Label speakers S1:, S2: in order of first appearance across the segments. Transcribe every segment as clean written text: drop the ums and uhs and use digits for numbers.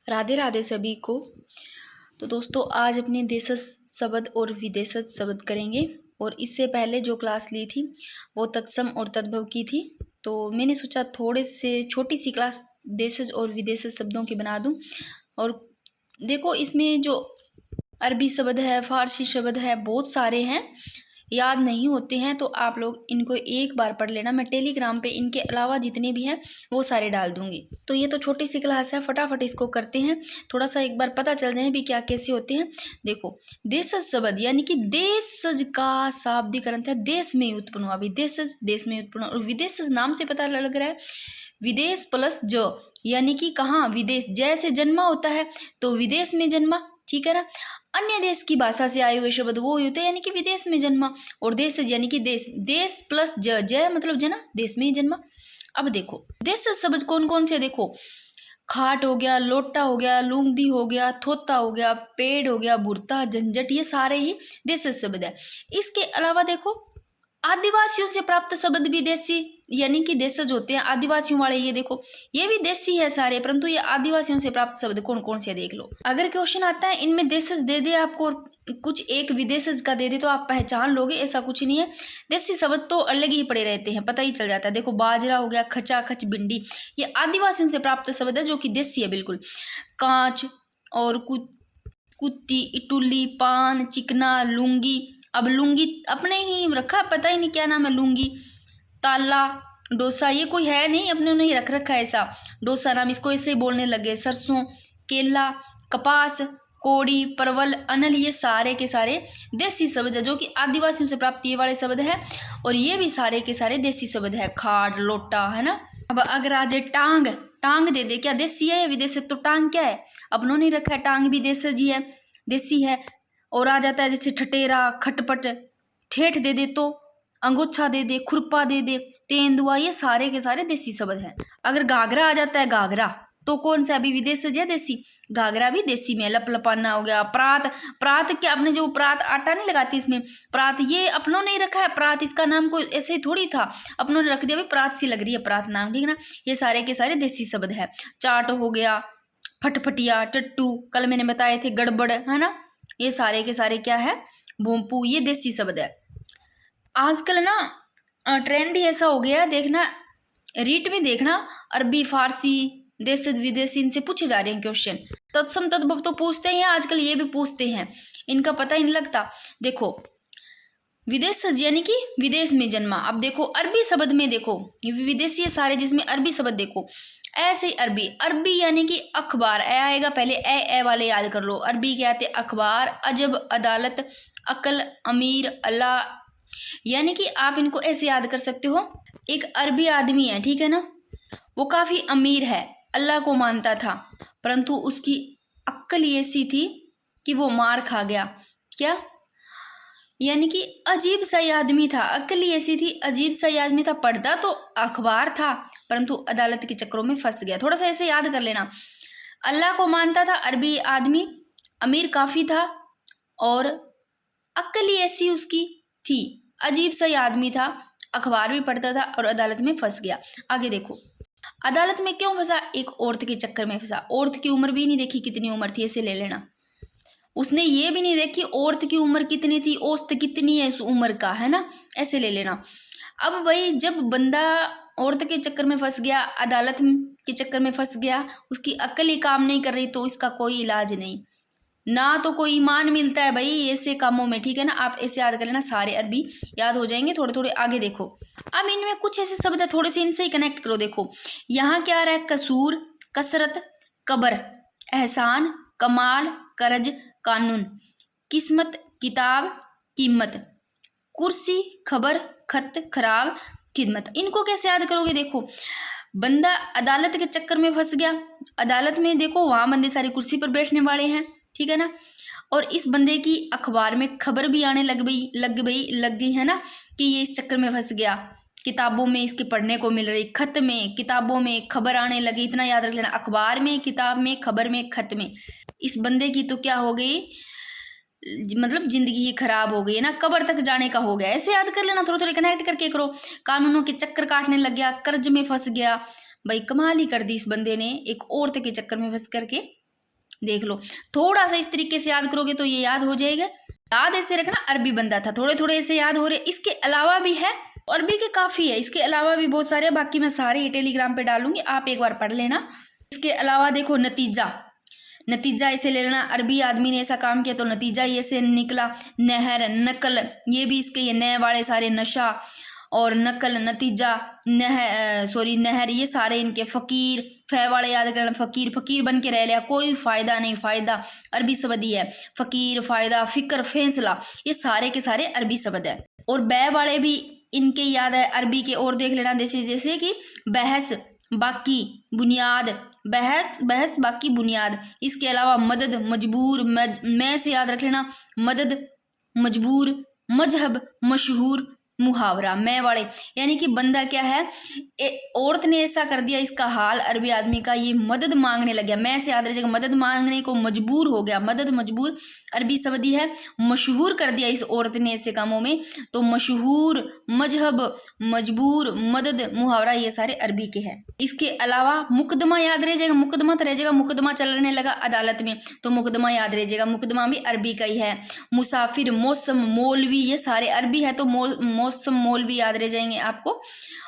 S1: राधे राधे सभी को। तो दोस्तों आज अपने देशज शब्द और विदेशज शब्द करेंगे। और इससे पहले जो क्लास ली थी वो तत्सम और तद्भव की थी। तो मैंने सोचा थोड़े से छोटी सी क्लास देशज और विदेशज शब्दों की बना दूं। और देखो इसमें जो अरबी शब्द है, फारसी शब्द है, बहुत सारे हैं, याद नहीं होते हैं। तो आप लोग इनको एक बार पढ़ लेना। मैं टेलीग्राम पे इनके अलावा जितने भी हैं वो सारे डाल दूंगी। तो ये तो छोटी सी क्लास है, फटाफट इसको करते हैं। थोड़ा सा एक बार पता चल जाए भी क्या कैसे होते हैं। देखो देशज शब्द यानी कि देशज का शाब्दिक अर्थ है देश में उत्पन्न हुआ। विदेशज देश में उत्पन्न। और विदेशज नाम से पता लग रहा है विदेश प्लस ज यानी कि कहाँ विदेश, जैसे जन्मा होता है तो विदेश में जन्मा, ठीक है ना। अन्य देश की भाषा से आए हुए शब्द वो होते हैं यानी कि विदेश में जन्मा। और देश यानी कि देश, देश प्लस ज मतलब जना, देश में ही जन्मा। अब देखो देश शब्द कौन कौन से, देखो खाट हो गया, लोटा हो गया, लूंगदी हो गया, थोता हो गया, पेड़ हो गया, भुरता, झंझट, ये सारे ही देश शब्द है। इसके अलावा देखो आदिवासियों से प्राप्त शब्द भी देशी यानी कि देशज होते हैं, आदिवासियों वाले। ये देखो ये भी देशी है सारे, परंतु ये आदिवासियों से प्राप्त शब्द कौन कौन से देख लो। अगर क्वेश्चन आता है इनमें देशज दे दे आपको और कुछ एक विदेशज का दे दे तो आप पहचान लोगे, ऐसा कुछ नहीं है। देशी शब्द तो अलग ही पड़े रहते हैं, पता ही चल जाता है। देखो बाजरा हो गया, खचा खच, भिंडी, ये आदिवासियों से प्राप्त शब्द है जो कि देशी है बिल्कुल। कांच और कुत्ती, इटुली, पान, चिकना, लुंगी। अब लुंगी अपने ही रखा, पता ही नहीं क्या नाम है, लुंगी, ताला, डोसा, ये कोई है नहीं, अपने ने ही रख रखा है ऐसा डोसा नाम, इसको ऐसे ही बोलने लगे। सरसों, केला, कपास, कोड़ी, परवल, अनल, ये सारे के सारे देसी शब्द है जो कि आदिवासियों से प्राप्त ये वाले शब्द है। और ये भी सारे के सारे देसी शब्द है, खाट, लोटा, है ना। अब अगर आ जाए टांग, टांग दे दे, क्या देसी है या विदेशी? तो टांग क्या है, अपनों ने रखा है, टांग भी देसी है, देसी है। और आ जाता है जैसे ठटेरा, खटपट, ठेठ दे दे तो, अंगोछा दे दे, खुरपा दे दे, तेंदुआ, ये सारे के सारे देसी शब्द हैं। अगर घाघरा आ जाता है, घाघरा तो कौन सा, अभी विदेश है देसी, घाघरा भी देसी में। लपलपाना हो गया, प्रात, प्रात क्या अपने जो प्रात आटा नहीं लगाती इसमें, प्रात, ये अपनों ने ही रखा है प्रात, इसका नाम कोई ऐसे ही थोड़ी था, अपनों ने रख दिया भाई प्रात सी लग रही है प्रात नाम, ठीक है ना। ये सारे के सारे देसी शब्द है। चाट हो गया, फटफटिया, टट्टू, कल मैंने बताए थे, गड़बड़, है ना। ये सारे के सारे क्या है, भोंपू, ये देसी शब्द है। आजकल ना ट्रेंड ही ऐसा हो गया, देखना रीट में देखना, अरबी, फारसी, देश विदेशी, इनसे पूछे जा रहे हैं क्वेश्चन। तत्सम तद्भव तो पूछते हैं आजकल, ये भी पूछते हैं, इनका पता ही नहीं लगता। देखो विदेशज यानी कि विदेश में जन्मा। अब देखो अरबी शब्द में देखो, ये विदेशी है सारे जिसमें अरबी शब्द देखो ऐसे ही। अरबी, अरबी यानी कि अखबार, ए आएगा पहले, ए वाले याद कर लो। अरबी क्या आते, अखबार, अजब, अदालत, अकल, अमीर, अल्लाह, यानी कि आप इनको ऐसे याद कर सकते हो। एक अरबी आदमी है, ठीक है ना, वो काफी अमीर है, अल्लाह को मानता था, परंतु उसकी अक्ल ऐसी थी कि वो मार खा गया। क्या, यानी कि अजीब सा आदमी था, अक्ल ऐसी थी, अजीब सा आदमी था, पढ़ता तो अखबार था परंतु अदालत के चक्करों में फंस गया। थोड़ा सा ऐसे याद कर लेना। अल्लाह को मानता था, अरबी आदमी, अमीर काफी था, और अक्ल ही ऐसी उसकी थी, अजीब सा आदमी था, अखबार भी पढ़ता था और अदालत में फंस गया। आगे देखो अदालत में क्यों फंसा, एक औरत के चक्कर में फंसा। औरत की उम्र भी नहीं देखी कितनी उम्र थी, ऐसे ले लेना। उसने ये भी नहीं देखी औरत की उम्र कितनी थी, औसत कितनी है इस उम्र का, है ना, ऐसे ले लेना। अब भाई जब बंदा औरत के चक्कर में फंस गया, अदालत के चक्कर में फंस गया, उसकी अक्ल ही काम नहीं कर रही, तो इसका कोई इलाज नहीं, ना तो कोई ईमान मिलता है भाई ऐसे कामों में, ठीक है ना। आप ऐसे याद कर लेना, सारे अरबी याद हो जाएंगे थोड़े थोड़े। आगे देखो अब इनमें कुछ ऐसे शब्द है, थोड़े से इनसे ही कनेक्ट करो। देखो यहाँ क्या आ रहा है, कसूर, कसरत, कबर, एहसान, कमाल, करज, कानून, किस्मत, किताब, कीमत, कुर्सी, खबर, खत, खराब, खिदमत। इनको कैसे याद करोगे, देखो बंदा अदालत के चक्कर में फंस गया, अदालत में देखो वहां बंदे सारी कुर्सी पर बैठने वाले हैं, ठीक है ना। और इस बंदे की अखबार में खबर भी आने लग गई, है ना, कि ये इस चक्कर में फंस गया, किताबों में इसके पढ़ने को मिल रही, खत में, किताबों में खबर आने लगी। इतना याद रख लेना, अखबार में, किताब में, खबर में, खत में। इस बंदे की तो क्या हो गई, मतलब जिंदगी ही खराब हो गई है ना, कब्र तक जाने का हो गया, ऐसे याद कर लेना, थोड़ा थोड़ा कनेक्ट करके करो। कानूनों के चक्कर काटने लग गया, कर्ज में फंस गया, भाई कमाल ही कर दी इस बंदे ने, एक औरत के चक्कर में फंस करके देख लो, थोड़ा सा इस तरीके से याद करोगे तो ये याद हो जाएगा। याद ऐसे रखना, अरबी बंदा था, थोड़े थोड़े ऐसे याद हो रहे। इसके अलावा भी है, अरबी के काफ़ी है, इसके अलावा भी बहुत सारे, बाकी मैं सारे ही टेलीग्राम पे डालूंगी, आप एक बार पढ़ लेना। इसके अलावा देखो नतीजा, नतीजा ऐसे ले लेना, अरबी आदमी ने ऐसा काम किया तो नतीजा ही ऐसे निकला। नहर, नकल, ये भी इसके ये नए वाले सारे, नशा और नकल, नतीजा, नहर, ये सारे इनके। फकीर, फै वाले याद करना, फकीर, फकीर बन के रह लिया, कोई फायदा नहीं, फायदा अरबी शब्द ही है। फकीर, फायदा, फिक्र, फैसला, ये सारे के सारे अरबी शब्द है। और बै वाले भी इनके याद है अरबी के, और देख लेना, जैसे कि बहस, बाकी, बुनियाद, बहस बाकी बुनियाद। इसके अलावा मदद, मजबूर, मैं से याद रख लेना, मदद, मजबूर, मजहब, मशहूर, मुहावरा, मैं वाले, यानी कि बंदा क्या है, औरत ने ऐसा कर दिया, इसका हाल अरबी आदमी का, ये मदद मांगने लग गया, मैं से याद रखेगा, मदद मांगने को मजबूर हो गया, मदद, मजबूर अरबी शब्द ही है। मशहूर कर दिया इस औरत ने ऐसे कामों में, तो मशहूर, मजहब, मजबूर, मदद, मुहावरा, ये सारे अरबी के हैं। इसके अलावा मुकदमा याद रह जाएगा, मुकदमा तो रह जाएगा, मुकदमा चलने लगा अदालत में तो मुकदमा याद रह जाएगा, मुकदमा भी अरबी का ही है। मुसाफिर, मौसम, मौलवी, ये सारे अरबी है तो मौसम, मौलवी याद रह जाएंगे आपको।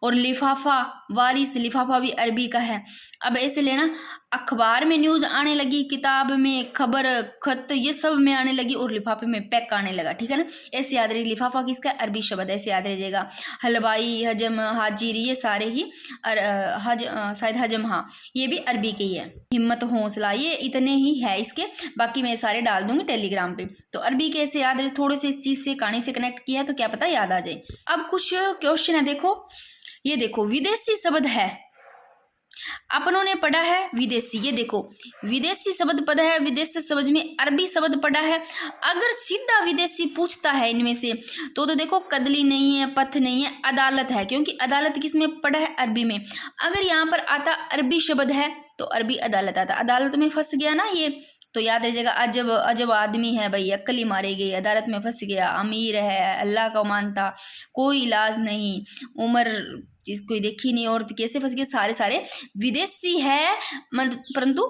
S1: और लिफाफा, वारिस, लिफाफा भी अरबी का है। अब ऐसे लेना, अखबार में न्यूज आने लगी, किताब में खबर, खत, ये सब में आने लगी, और लिफाफे में पैक आने लगा, ठीक है ना, ऐसे याद रहे। लिफाफा किसका, अरबी शब्द, ऐसे याद रह जाएगा। हलवाई, हजम, हाजिर, ये सारे ही शायद हजम, हाँ, ये भी अरबी के ही है। हिम्मत, हौसला, ये इतने ही है इसके, बाकी मैं सारे डाल दूंगी टेलीग्राम पे। तो अरबी के ऐसे याद रहे, थोड़े से इस चीज से, कहानी से कनेक्ट किया है तो क्या पता याद आ जाए। अब कुछ क्वेश्चन है, देखो ये देखो, विदेशी शब्द है, अपनों ने पढ़ा है विदेशी, ये देखो विदेशी शब्द पढ़ा है, विदेशी शब्द में अरबी शब्द पढ़ा है। अगर सीधा विदेशी पूछता है इनमें से तो देखो कदली नहीं है, पथ नहीं है, अदालत है, क्योंकि अदालत किस में पढ़ा है, अरबी में। अगर यहाँ पर आता अरबी शब्द है तो अरबी अदालत आता, अदालत में फंस गया ना ये, तो याद रह जाएगा, अजब, अजब आदमी है भाई, अक्ल ही मारे गई, अदालत में फंस गया। अमीर है, अल्लाह का मानता, कोई इलाज नहीं, उम्र कोई देखी नहीं, और कैसे फंस गए, सारे सारे विदेशी है, परंतु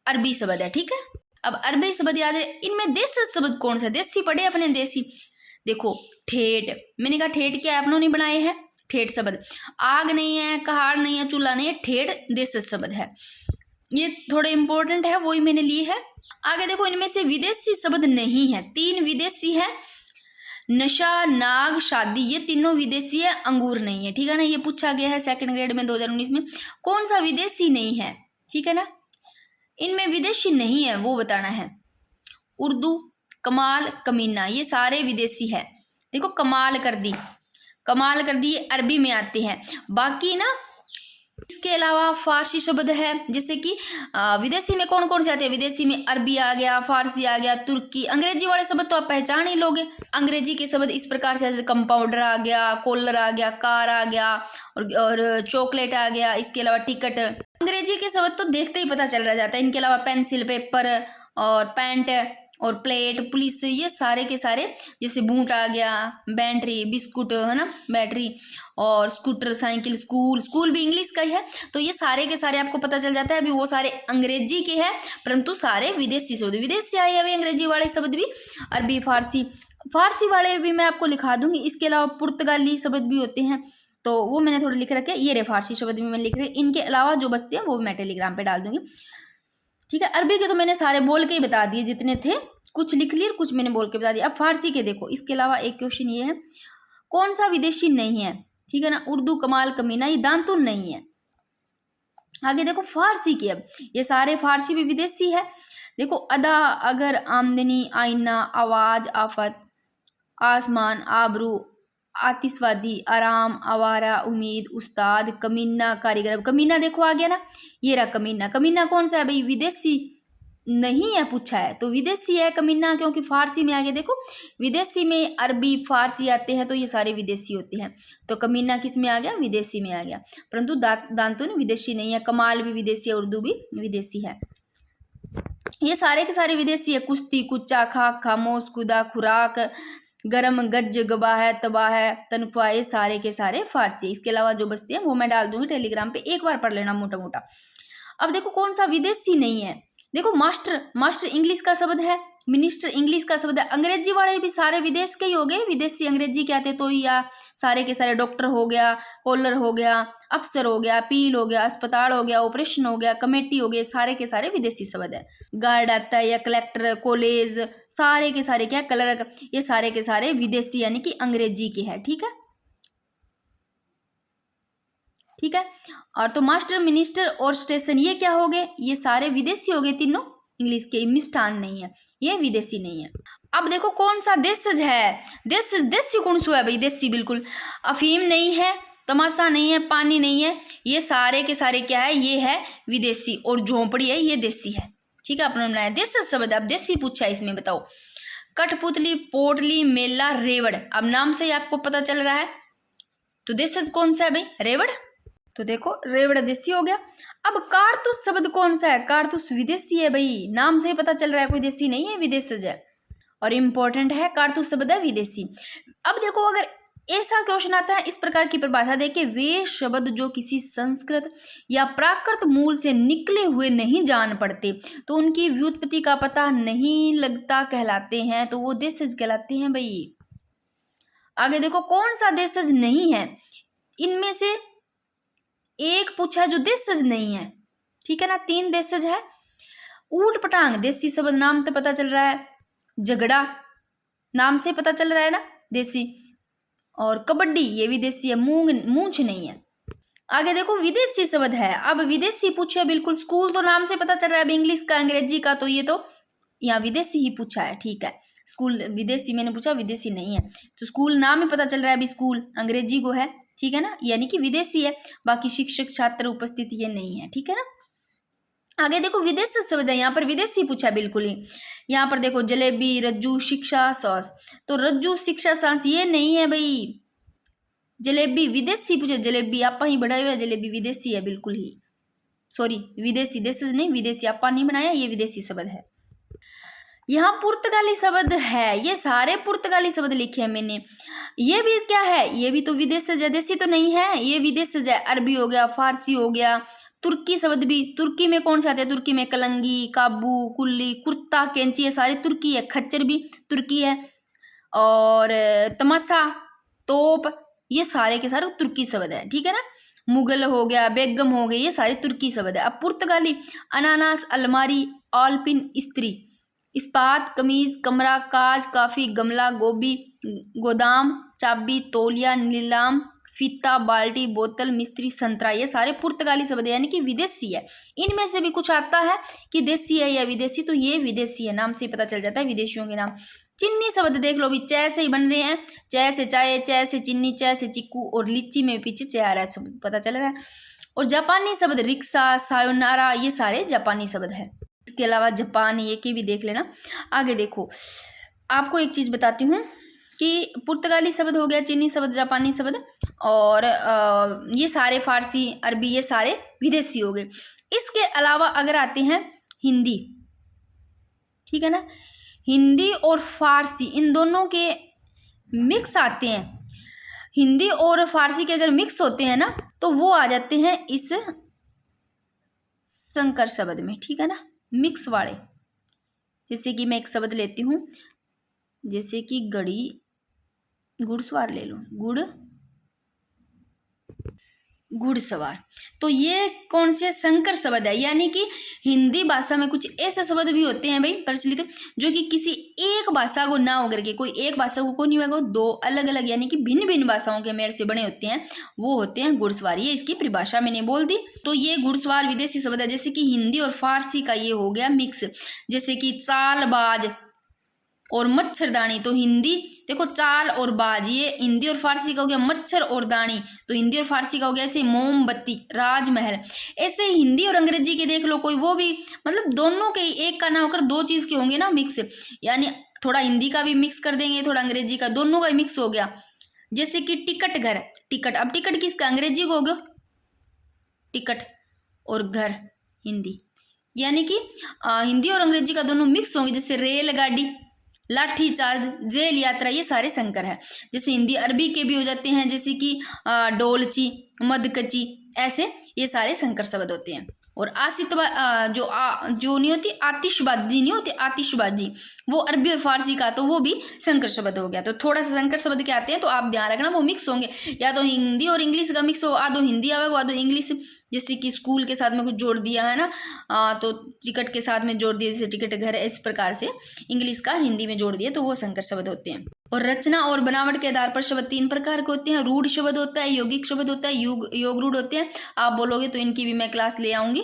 S1: अरबी शब्द है, ठीक है। अब अरबी शब्द याद है, इनमें देशी शब्द कौन सा, देशी पढ़े अपने, देशी देखो, ठेठ, मैंने कहा ठेठ क्या है, अपनों ने बनाए हैं ठेठ शब्द। आग नहीं है, कहाड़ नहीं है, चूल्हा नहीं है, ठेठ देशी शब्द है, ये थोड़े इंपॉर्टेंट है, वही मैंने लिए है। आगे देखो, इनमें से विदेशी शब्द नहीं है, 3 विदेशी है, नशा, नाग, शादी, ये तीनों विदेशी है, अंगूर नहीं है, ठीक है ना, ये पूछा गया है 2nd ग्रेड में 2019 में, कौन सा विदेशी नहीं है, ठीक है ना, इनमें विदेशी नहीं है वो बताना है। उर्दू, कमाल, कमीना, ये सारे विदेशी है। देखो कमाल कर दी, कमाल कर दी, ये अरबी में आते हैं। बाकी ना इसके अलावा फारसी शब्द है, जैसे कि विदेशी में कौन कौन से आते हैं, विदेशी में अरबी आ गया, फारसी आ गया, तुर्की, अंग्रेजी वाले शब्द तो आप पहचान ही लोगे। अंग्रेजी के शब्द इस प्रकार से, कंपाउंडर आ गया, कॉलर आ गया, कार आ गया, और चॉकलेट आ गया, इसके अलावा टिकट। अंग्रेजी के शब्द तो देखते ही पता चल रहा जाता है। इनके अलावा पेंसिल, पेपर और पैंट और प्लेट, पुलिस, ये सारे के सारे, जैसे बूट आ गया, बैटरी, बिस्कुट, है ना, बैटरी, और स्कूटर, साइकिल, स्कूल भी इंग्लिश का ही है। तो ये सारे के सारे आपको पता चल जाता है। अभी वो सारे अंग्रेजी के हैं, परंतु सारे विदेशी शब्द, विदेश से आए हुए अंग्रेजी वाले शब्द भी, अरबी, फारसी वाले भी मैं आपको लिखा दूंगी। इसके अलावा पुर्तगाली शब्द भी होते हैं, तो वो मैंने थोड़े लिख रखे, ये रहे फारसी शब्द भी मैंने लिख रखे। इनके अलावा जो बचते हैं वो मैं टेलीग्राम पे डाल दूंगी, ठीक है। अरबी के तो मैंने सारे बोल के ही बता दिए, जितने थे कुछ लिख लिए, कुछ मैंने बोल के बता दिया। अब फारसी के देखो, इसके अलावा एक क्वेश्चन ये है, कौन सा विदेशी नहीं है, ठीक है ना, उर्दू, कमाल, कमीना, ये दांतुन नहीं है। आगे देखो फारसी की, अब ये सारे फारसी भी विदेशी है। देखो अदा, अगर, आमदनी, आईना, आवाज, आफत, आसमान, आबरू, आतिशवादी, आराम, आवारा, उम्मीद, उस्ताद, कमीना, कारीगर। कमीना देखो आ गया ना, ये रहा कमीना। कमीना कौन सा है भाई, विदेशी नहीं है, पूछा है तो विदेशी है कमीना, क्योंकि फारसी में आ गया। देखो विदेशी में अरबी, फारसी आते हैं तो ये सारे विदेशी होते हैं, तो कमीना किस में आ गया, विदेशी में आ गया। परंतु दांतुन विदेशी नहीं है। कमाल भी विदेशी है, उर्दू भी विदेशी है, ये सारे के सारे विदेशी है। कुश्ती, कुच्चा, खाक, खामोश, खुदा, खुराक, गरम, गज, गवाह है, तबाह है, तनख्वाह, ये सारे के सारे फारसी। इसके अलावा जो बचते हैं वो मैं डाल दूंगी टेलीग्राम पे, एक बार पढ़ लेना मोटा मोटा। अब देखो कौन सा विदेशी नहीं है, देखो मास्टर, मास्टर इंग्लिश का शब्द है, मिनिस्टर इंग्लिश का शब्द है, अंग्रेजी वाले भी सारे विदेश के ही हो गए, विदेशी अंग्रेजी के आते तो ही, या सारे के सारे डॉक्टर हो गया, कॉलर हो गया, अफसर हो गया, अपील हो गया, अस्पताल हो गया, ऑपरेशन हो गया, कमेटी हो गए, सारे के सारे विदेशी शब्द है। गार्ड आता है या कलेक्टर, कॉलेज, सारे के सारे क्या, क्लर्क, ये सारे के सारे विदेशी यानी कि अंग्रेजी के है। ठीक है, ठीक है। और तो मास्टर, मिनिस्टर और स्टेशन ये क्या हो गए, ये सारे विदेशी हो गए तीनों, इंग्लिश के। मिष्ठान नहीं है, ये विदेशी नहीं है। अब देखो कौन सा देशज है, देसी कौन सा है भाई, देसी बिल्कुल। अफीम नहीं है, तमाशा नहीं है, पानी नहीं है, ये सारे के सारे क्या है, ये है विदेशी। और झोंपड़ी है, ये देसी है। ठीक है, अपने बनाया देशज शब्द। अब देसी पूछा है, इसमें बताओ। कठपुतली, पोटली, मेला, रेवड़। अब नाम से ही आपको पता चल रहा है, तो देशज कौन सा है भाई, रेवड़। तो देखो रेवड़ देसी हो गया। अब कारतूस शब्द कौन सा है, कारतूस विदेशी है भाई, नाम से ही पता चल रहा है, कोई देसी नहीं है, विदेशज है। और इम्पोर्टेंट है, कारतूस शब्द है विदेशी। अब देखो अगर ऐसा क्वेश्चन आता है, इस प्रकार की परिभाषा देके, वे शब्द जो किसी संस्कृत या प्राकृत मूल से निकले हुए नहीं जान पड़ते, तो उनकी व्युत्पत्ति का पता नहीं लगता, कहलाते हैं, तो वो देशज कहलाते हैं भाई। आगे देखो कौन सा देशज नहीं है, इनमें से एक पूछा है जो देशज नहीं है। ठीक है ना, 3 देशज है। ऊट पटांग देसी शब्द, नाम तो पता चल रहा है। झगड़ा नाम से पता चल रहा है ना, देसी। और कबड्डी ये भी देसी है, मूंछ नहीं है। आगे देखो विदेशी शब्द है। अब विदेशी पूछा बिल्कुल, स्कूल तो नाम से पता चल रहा है, अब इंग्लिश का अंग्रेजी का, तो ये तो यहाँ विदेशी ही पूछा है। ठीक है, स्कूल विदेशी मैंने पूछा, विदेशी नहीं है, तो स्कूल नाम ही पता चल रहा है, अभी स्कूल अंग्रेजी को है। ठीक है ना, यानी कि विदेशी है। बाकी शिक्षक, छात्र, उपस्थिति ये नहीं है। ठीक है ना। आगे देखो विदेशी शब्द है, यहाँ पर विदेशी पूछा बिल्कुल ही। यहाँ पर देखो जलेबी, रज्जू, शिक्षा, सांस। तो रज्जू, शिक्षा, सांस ये नहीं है भाई, जलेबी विदेशी पूछे, जलेबी आपा ही बढ़ाया हुआ, जलेबी विदेशी है बिल्कुल ही, सॉरी विदेशी, देशज नहीं, विदेशी आपा नहीं बनाया, ये विदेशी शब्द है। यहाँ पुर्तगाली शब्द है, ये सारे पुर्तगाली शब्द लिखे हैं मैंने। ये भी क्या है, ये भी तो विदेशज है, देशी तो नहीं है, ये विदेशज है। अरबी हो गया, फारसी हो गया, तुर्की शब्द भी। तुर्की में कौन से आते हैं, तुर्की में कलंगी, काबू, कुल्ली, कुर्ता, कैंची, ये सारे तुर्की है। खच्चर भी तुर्की है। और तमाशा, तोप, ये सारे के सारे तुर्की शब्द है। ठीक है ना। मुगल हो गया, बेगम हो गई, ये सारे तुर्की शब्द है। अब पुर्तगाली, अनानास, अलमारी, ऑलपिन, स्त्री, इस्पात, कमीज, कमरा, काज, काफी, गमला, गोभी, गोदाम, चाबी, तौलिया, नीलाम, फीता, बाल्टी, बोतल, मिस्त्री, संतरा, ये सारे पुर्तगाली शब्द है, यानी कि विदेशी है। इनमें से भी कुछ आता है कि देसी है या विदेशी, तो ये विदेशी है, नाम से ही पता चल जाता है विदेशियों के नाम। चीनी शब्द देख लो भी, च से ही बन रहे हैं, च से चाय, च से चीनी, च से चिक्कू, और लीची में पीछे च आ रहा है, पता चल रहा है। और जापानी शब्द रिक्शा, सायोनारा, ये सारे जापानी शब्द है। इसके अलावा जापान ये के भी देख लेना। आगे देखो आपको एक चीज बताती हूँ कि पुर्तगाली शब्द हो गया, चीनी शब्द, जापानी शब्द, और ये सारे फारसी, अरबी, ये सारे विदेशी हो गए। इसके अलावा अगर आते हैं हिंदी, ठीक है ना, हिंदी और फारसी इन दोनों के मिक्स आते हैं। हिंदी और फारसी के अगर मिक्स होते हैं ना, तो वो आ जाते हैं इस संकर शब्द में। ठीक है ना, मिक्स वाले। जैसे कि मैं एक शब्द लेती हूँ, जैसे कि घड़ी, घुड़सवार ले लो, घुड़सवार, तो ये कौन से संकर शब्द है, यानी कि हिंदी भाषा में कुछ ऐसे शब्द भी होते हैं भाई प्रचलित, जो कि किसी एक भाषा को ना होकर के, कोई एक भाषा को नहीं होगा, दो अलग अलग यानी कि भिन्न भिन्न भाषाओं के मेल से बने होते हैं, वो होते हैं घुड़सवार। ये इसकी परिभाषा मैंने बोल दी। तो ये घुड़सवार विदेशी शब्द है। जैसे कि हिंदी और फारसी का ये हो गया मिक्स, जैसे कि चालबाज और मच्छरदानी, तो हिंदी देखो चाल और बाज, ये हिंदी और फारसी का हो गया। मच्छर और दानी, तो हिंदी और फारसी का हो गया। ऐसे मोमबत्ती, राजमहल, ऐसे हिंदी और अंग्रेजी के देख लो कोई, वो भी मतलब दोनों के एक का ना होकर दो चीज के होंगे ना मिक्स, यानी थोड़ा हिंदी का भी मिक्स कर देंगे, थोड़ा अंग्रेजी का, दोनों का मिक्स हो गया। जैसे कि टिकट घर, टिकट, अब टिकट किसका, अंग्रेजी को हो गया टिकट, और घर हिंदी, यानी कि हिंदी और अंग्रेजी का दोनों मिक्स होंगे। जैसे रेलगाड़ी, लाठी चार्ज, जेल यात्रा, ये सारे संकर है। जैसे हिंदी अरबी के भी हो जाते हैं, जैसे कि डोलची, मदकची, ऐसे ये सारे संकर शब्द होते हैं। और जो नहीं होती आतिशबाजी, नहीं होती आतिशबाजी, वो अरबी और फारसी का, तो वो भी संकर शब्द हो गया। तो थोड़ा सा संकर शब्द क्या आते हैं तो आप ध्यान रखना, वो मिक्स होंगे, या तो हिंदी और इंग्लिश का मिक्स हो, आधो हिंदी आवेगा आधो इंग्लिश, जैसे कि स्कूल के साथ में कुछ जोड़ दिया है ना, तो टिकट के साथ में जोड़ दिया, जैसे टिकट घर, इस प्रकार से इंग्लिश का हिंदी में जोड़ दिया, तो वो संकर शब्द होते हैं। और रचना और बनावट के आधार पर शब्द 3 प्रकार के होते हैं। रूढ़ शब्द होता है, यौगिक शब्द होता है, योग रूढ़ होते हैं। आप बोलोगे तो इनकी भी मैं क्लास ले आऊंगी।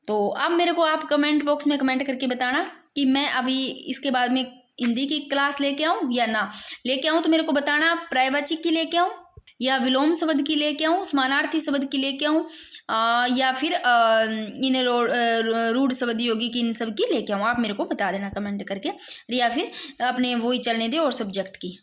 S1: तो अब मेरे को आप कमेंट बॉक्स में कमेंट करके बताना कि मैं अभी इसके बाद में हिंदी की क्लास लेके आऊँ या ना लेके आऊँ। तो मेरे को बताना, पर्यायवाची की लेके आऊँ या विलोम शब्द की लेके आऊँ, समानार्थी शब्द की लेके आऊँ, या फिर इन रूढ़ शब्द यौगिक इन सब की लेके आऊँ। आप मेरे को बता देना कमेंट करके, या फिर अपने वही चलने दे और सब्जेक्ट की।